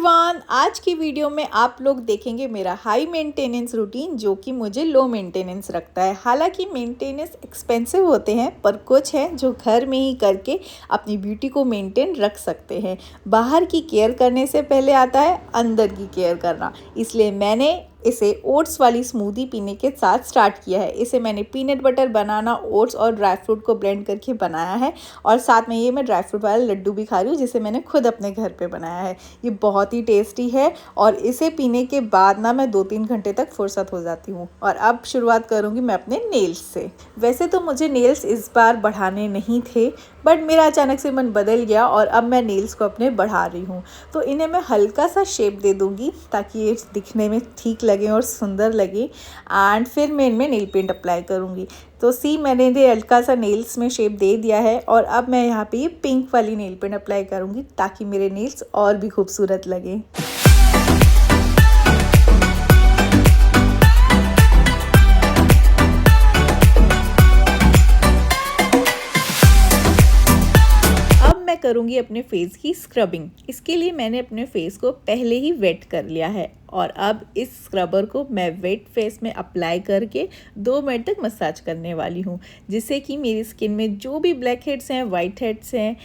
Everyone, आज की video में आप लोग देखेंगे मेरा हाई मेंटेनेंस रूटीन जो कि मुझे लो मेंटेनेंस रखता है। हालांकि मेंटेनेंस एक्सपेंसिव होते हैं पर कुछ हैं जो घर में ही करके अपनी ब्यूटी को मेंटेन रख सकते हैं। बाहर की केयर करने से पहले आता है अंदर की केयर करना, इसलिए मैंने इसे ओट्स वाली स्मूदी पीने के साथ स्टार्ट किया है। इसे मैंने पीनट बटर, बनाना, ओट्स और ड्राई फ्रूट को ब्लेंड करके बनाया है और साथ में ये मैं ड्राई फ्रूट वाला लड्डू भी खा रही हूँ जिसे मैंने खुद अपने घर पे बनाया है। ये बहुत ही टेस्टी है और इसे पीने के बाद ना मैं 2-3 घंटे तक फुर्सत हो जाती हूँ। और अब शुरुआत करूँगी मैं अपने नेल्स से। वैसे तो मुझे नेल्स इस बार बढ़ाने नहीं थे, बट मेरा अचानक से मन बदल गया और अब मैं नेल्स को अपने बढ़ा रही हूँ। तो इन्हें मैं हल्का सा शेप दे दूँगी ताकि ये दिखने में ठीक लगे और सुंदर लगे। एंड फिर मैं इनमें नेल पेंट अप्लाई करूँगी। तो सी मैंने इन्हें हल्का सा नेल्स में शेप दे दिया है और अब मैं यहाँ पे ये पिंक वाली नेल पेंट अप्लाई करूँगी ताकि मेरे नेल्स और भी खूबसूरत लगे। करूँगी अपने फेस की स्क्रबिंग। इसके लिए मैंने अपने फेस को पहले ही वेट कर लिया है और अब इस स्क्रबर को मैं वेट फेस में अप्लाई करके 2 मिनट तक मसाज करने वाली हूँ, जिससे कि मेरी स्किन में जो भी ब्लैक हेड्स हैं, वाइट हेड्स हैं,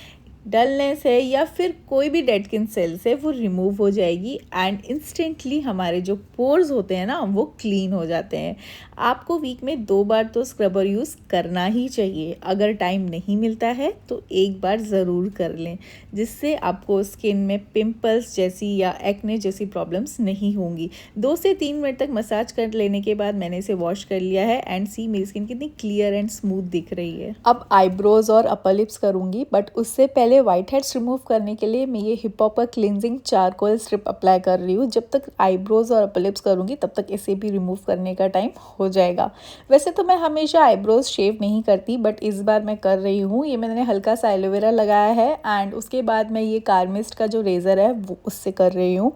डलनेस है या फिर कोई भी डेड स्किन सेल्स है वो रिमूव हो जाएगी एंड इंस्टेंटली हमारे जो पोर्स होते हैं ना वो क्लीन हो जाते हैं। आपको वीक में 2 बार तो स्क्रबर यूज़ करना ही चाहिए। अगर टाइम नहीं मिलता है तो एक बार ज़रूर कर लें, जिससे आपको स्किन में पिंपल्स जैसी या एक्ने जैसी प्रॉब्लम्स नहीं होंगी। 2 से 3 मिनट तक मसाज कर लेने के बाद मैंने इसे वॉश कर लिया है एंड सी मेरी स्किन कितनी क्लियर एंड स्मूथ दिख रही है। अब आईब्रोज और अपर लिप्स करूँगी, बट उससे पहले वाइट हेड्स रिमूव करने के लिए मैं ये hip hopper cleansing charcoal strip apply कर रही हूँ। जब तक आईब्रोज और अपर लिप्स करूँगी तब तक इसे भी रिमूव करने का टाइम हो जाएगा। वैसे तो मैं हमेशा आईब्रोज शेव नहीं करती, बट इस बार मैं कर रही हूँ। ये मैंने हल्का सा एलोवेरा लगाया है एंड उसके बाद मैं ये कार्मिस्ट का जो रेज़र है वो उससे कर रही हूँ।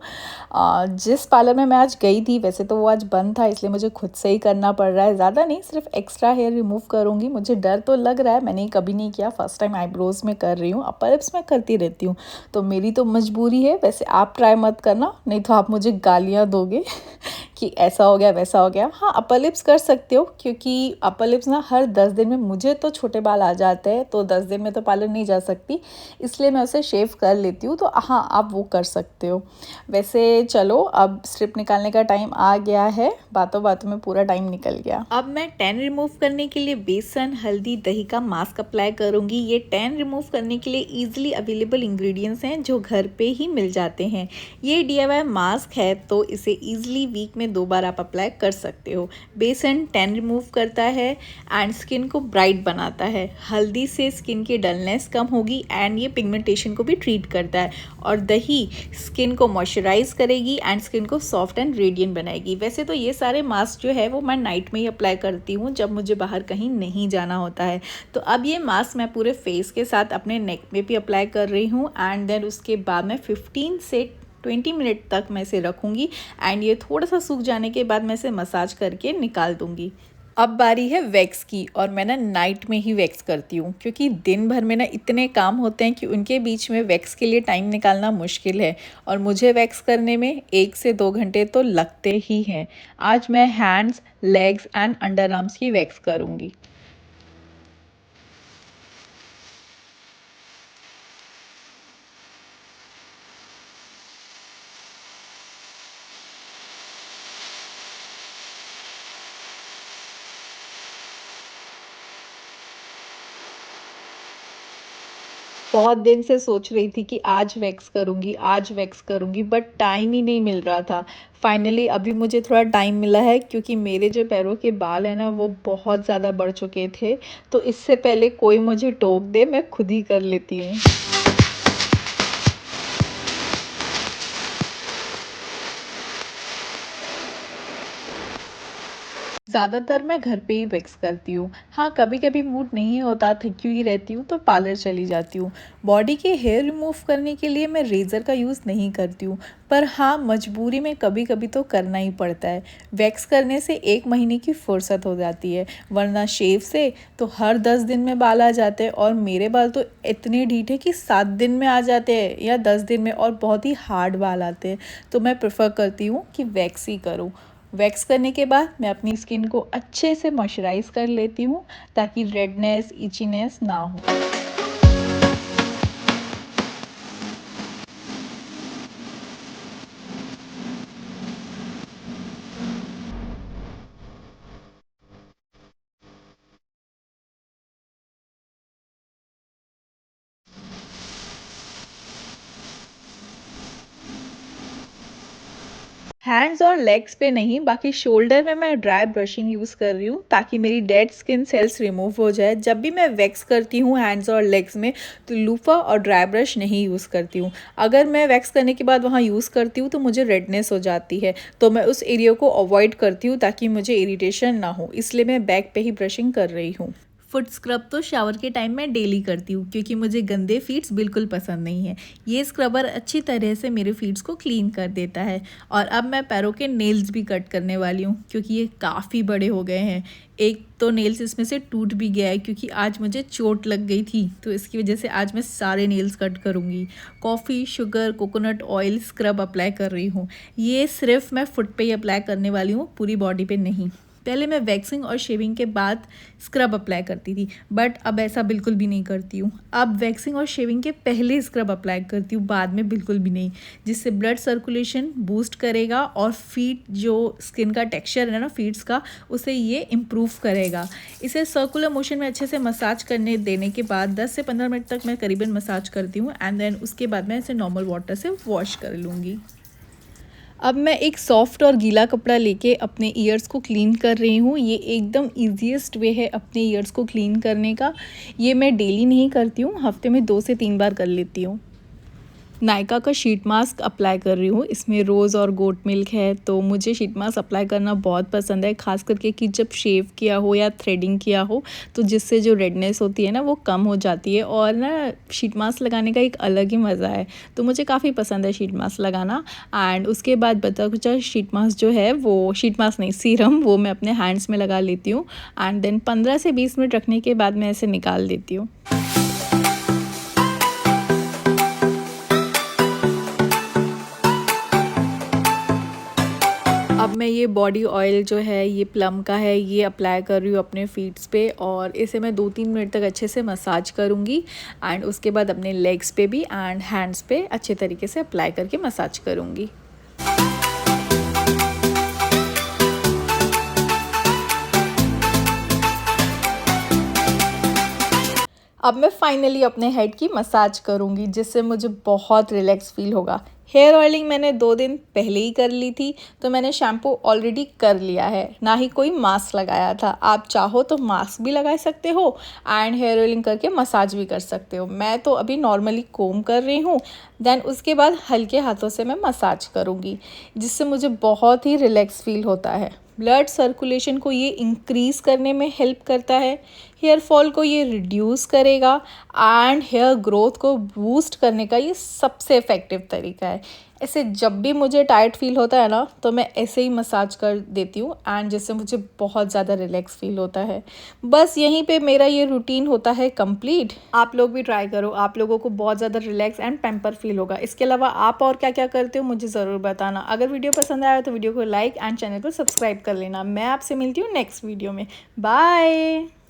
जिस पार्लर में मैं आज गई थी, वैसे तो वो आज बंद था, इसलिए मुझे खुद से ही करना पड़ रहा है। ज़्यादा नहीं, सिर्फ एक्स्ट्रा हेयर रिमूव करूँगी। मुझे डर तो लग रहा है, मैंने कभी नहीं किया, फर्स्ट टाइम आईब्रोज में कर रही हूँ। अपर लिप्स में करती रहती हूँ, तो मेरी तो मजबूरी है। वैसे आप ट्राई मत करना, नहीं तो आप मुझे गालियाँ दोगे कि ऐसा हो गया वैसा हो गया। हाँ, अपर लिप्स कर सकते हो क्योंकि अपर लिप्स ना हर 10 दिन में, मुझे तो छोटे बाल आ जाते हैं तो 10 दिन में तो पार्लर नहीं जा सकती, इसलिए मैं उसे शेव कर लेती हूँ। तो हाँ, आप वो कर सकते हो। वैसे चलो, अब स्ट्रिप निकालने का टाइम आ गया है। बातों बातों में पूरा टाइम निकल गया। अब मैं टैन रिमूव करने के लिए बेसन, हल्दी, दही का मास्क अप्लाई करूँगी। ये टैन रिमूव करने के लिए ईजिली अवेलेबल इंग्रेडिएंट्स हैं जो घर पे ही मिल जाते हैं। ये DIY मास्क है तो इसे ईजिली वीक में 2 बार आप अप्लाई कर सकते हो। बेसन टैन रिमूव करता है एंड स्किन को ब्राइट बनाता है। हल्दी से स्किन की डलनेस कम होगी एंड ये पिगमेंटेशन को भी ट्रीट करता है। और दही स्किन को मॉइस्चराइज करेगी एंड स्किन को सॉफ्ट एंड रेडिएंट बनाएगी। वैसे तो ये सारे मास्क जो है वो मैं नाइट में ही अप्लाई करती हूँ जब मुझे बाहर कहीं नहीं जाना होता है। तो अब ये मास्क मैं पूरे फेस के साथ अपने नेक में भी अप्लाई कर रही हूँ एंड देन उसके बाद मैं 15 से 20 मिनट तक मैं इसे रखूँगी एंड ये थोड़ा सा सूख जाने के बाद मैं इसे मसाज करके निकाल दूँगी। अब बारी है वैक्स की, और मैं ना नाइट में ही वैक्स करती हूँ क्योंकि दिन भर में ना इतने काम होते हैं कि उनके बीच में वैक्स के लिए टाइम निकालना मुश्किल है और मुझे वैक्स करने में 1 से 2 घंटे तो लगते ही हैं। आज मैं hands, legs and under arms की वैक्स करूँगी। बहुत दिन से सोच रही थी कि आज वैक्स करूँगी, आज वैक्स करूँगी, बट टाइम ही नहीं मिल रहा था। फाइनली अभी मुझे थोड़ा टाइम मिला है क्योंकि मेरे जो पैरों के बाल हैं ना वो बहुत ज़्यादा बढ़ चुके थे, तो इससे पहले कोई मुझे टोक दे मैं खुद ही कर लेती हूँ। ज़्यादातर मैं घर पे ही वैक्स करती हूँ। हाँ, कभी-कभी मूड नहीं होता, थकी हुई रहती हूँ तो पार्लर चली जाती हूँ। बॉडी के हेयर रिमूव करने के लिए मैं रेज़र का यूज़ नहीं करती हूँ, पर हाँ, मजबूरी में कभी-कभी तो करना ही पड़ता है। वैक्स करने से 1 महीने की फुर्सत हो जाती है, वरना शेव से तो हर 10 दिन में बाल आ जाते हैं और मेरे बाल तो इतने ढीठे कि 7 दिन में आ जाते हैं या 10 दिन में, और बहुत ही हार्ड बाल आते हैं। तो मैं प्रेफ़र करती हूँ कि वैक्स ही करूँ। वैक्स करने के बाद मैं अपनी स्किन को अच्छे से मॉइस्चराइज कर लेती हूँ ताकि रेडनेस इचीनेस ना हो। हैंड्स और लेग्स पे नहीं, बाकी शोल्डर में मैं ड्राई ब्रशिंग यूज़ कर रही हूँ ताकि मेरी डेड स्किन सेल्स रिमूव हो जाए। जब भी मैं वैक्स करती हूँ हैंड्स और लेग्स में तो लूफा और ड्राई ब्रश नहीं यूज़ करती हूँ। अगर मैं वैक्स करने के बाद वहाँ यूज़ करती हूँ तो मुझे रेडनेस हो जाती है, तो मैं उस एरिया को अवॉइड करती हूँ ताकि मुझे इरिटेशन ना हो, इसलिए मैं बैक पे ही ब्रशिंग कर रही हूँ। फुट स्क्रब तो शावर के टाइम मैं डेली करती हूँ क्योंकि मुझे गंदे फीट्स बिल्कुल पसंद नहीं है। ये स्क्रबर अच्छी तरह से मेरे फीट्स को क्लीन कर देता है। और अब मैं पैरों के नेल्स भी कट करने वाली हूँ क्योंकि ये काफ़ी बड़े हो गए हैं। एक तो नेल्स इसमें से टूट भी गया है क्योंकि आज मुझे चोट लग गई थी, तो इसकी वजह से आज मैं सारे नेल्स कट करूँगी। Coffee, sugar, coconut oil scrub apply कर रही हूँ। ये सिर्फ मैं फुट पे ही अप्लाई करने वाली हूँ, पूरी बॉडी पे नहीं। पहले मैं वैक्सिंग और शेविंग के बाद स्क्रब अप्लाई करती थी, बट अब ऐसा बिल्कुल भी नहीं करती हूँ। अब वैक्सिंग और शेविंग के पहले स्क्रब अप्लाई करती हूँ, बाद में बिल्कुल भी नहीं, जिससे ब्लड सर्कुलेशन बूस्ट करेगा और फीट जो स्किन का टेक्सचर है ना फीट्स का, उसे ये इम्प्रूव करेगा। इसे सर्कुलर मोशन में अच्छे से मसाज करने देने के बाद 10 से 15 मिनट तक मैं करीबन मसाज करती हूँ एंड देन उसके बाद मैं इसे नॉर्मल वाटर से वॉश कर लूँगी। अब मैं एक सॉफ्ट और गीला कपड़ा लेके अपने ईयर्स को क्लीन कर रही हूँ। ये एकदम ईज़ीएस्ट वे है अपने ईयर्स को क्लीन करने का। ये मैं डेली नहीं करती हूँ, हफ्ते में 2 से 3 बार कर लेती हूँ। नायका का शीट मास्क अप्लाई कर रही हूँ। इसमें रोज़ और गोट मिल्क है, तो मुझे शीट मास्क अप्लाई करना बहुत पसंद है, ख़ास करके कि जब शेव किया हो या थ्रेडिंग किया हो, तो जिससे जो रेडनेस होती है ना वो कम हो जाती है और ना शीट मास्क लगाने का एक अलग ही मज़ा है। तो मुझे काफ़ी पसंद है शीट मास्क लगाना। एंड उसके बाद बचा कुचा शीट मास्क जो है, वो शीट मास्क नहीं, सीरम, वो मैं अपने हैंड्स में लगा लेती हूँ एंड देन 15 से 20 मिनट रखने के बाद मैं इसे निकाल देती हूँ। अब मैं ये बॉडी ऑयल जो है ये प्लम का है, ये अप्लाई कर रही हूँ अपने फीट्स पे और इसे मैं 2-3 मिनट तक अच्छे से मसाज करूँगी एंड उसके बाद अपने लेग्स पे भी एंड हैंड्स पे अच्छे तरीके से अप्लाई करके मसाज करूँगी। अब मैं फाइनली अपने हेड की मसाज करूँगी जिससे मुझे बहुत रिलैक्स फील होगा। हेयर ऑयलिंग मैंने 2 दिन पहले ही कर ली थी, तो मैंने शैम्पू ऑलरेडी कर लिया है, ना ही कोई मास्क लगाया था। आप चाहो तो मास्क भी लगा सकते हो एंड हेयर ऑयलिंग करके मसाज भी कर सकते हो। मैं तो अभी नॉर्मली कोम कर रही हूँ, देन उसके बाद हल्के हाथों से मैं मसाज करूँगी जिससे मुझे बहुत ही रिलैक्स फील होता है। ब्लड सर्कुलेशन को ये इंक्रीज़ करने में हेल्प करता है, हेयर फॉल को ये रिड्यूस करेगा एंड हेयर ग्रोथ को बूस्ट करने का ये सबसे इफ़ेक्टिव तरीका है। ऐसे जब भी मुझे टायर्ड फील होता है ना, तो मैं ऐसे ही मसाज कर देती हूँ एंड जिससे मुझे बहुत ज़्यादा रिलैक्स फील होता है। बस यहीं पे मेरा ये रूटीन होता है कंप्लीट। आप लोग भी ट्राई करो, आप लोगों को बहुत ज़्यादा रिलैक्स एंड पैम्पर फील होगा। इसके अलावा आप और क्या क्या करते हो मुझे ज़रूर बताना। अगर वीडियो पसंद आया तो वीडियो को लाइक एंड चैनल को सब्सक्राइब कर लेना। मैं आपसे मिलती हूँ नेक्स्ट वीडियो में। बाय।